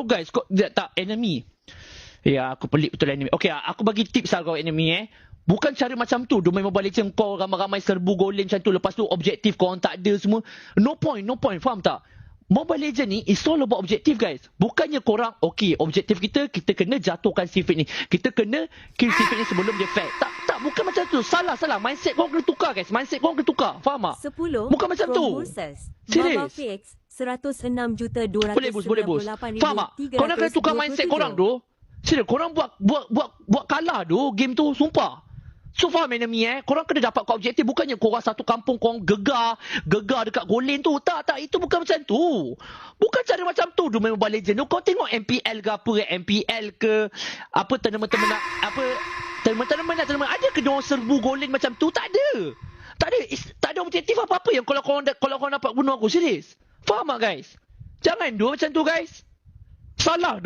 guys, kau tak enemy. Ya, aku pelik betul enemy. Okay, aku bagi tips lah kau enemy Bukan cara macam tu. Domain Mobile Legends kau ramai-ramai serbu golem macam tu. Lepas tu objektif kau orang tak ada semua. No point. Faham tak? Mobile Legends ni is all about objektif guys. Bukannya korang, okay, objektif kita kena jatuhkan Sivir ni. Kita kena kill Sivir ni sebelum dia fat. Tak, bukan macam tu. Salah. Mindset korang kena tukar guys. Faham tak? 10 bukan macam tu. Serius. 106,298,000. Boleh bos. Faham tak? Korang kena tukar mindset korang tu. Serius, korang buat kalah tu game tu, sumpah. So faham enemy korang kena dapat kau objektif. Bukannya korang satu kampung korang gegar dekat golem tu. Tak, itu bukan macam tu. Bukan cara macam tu Domain Mobile Legends tu. Kau tengok MPL ke apa MPL ke apa tournament ada ke diorang serbu golem macam tu? Tak ada. Tak ada objektif apa-apa yang kalau korang dapat bunuh aku. Serius. Faham tak guys? Jangan macam tu guys. Salah.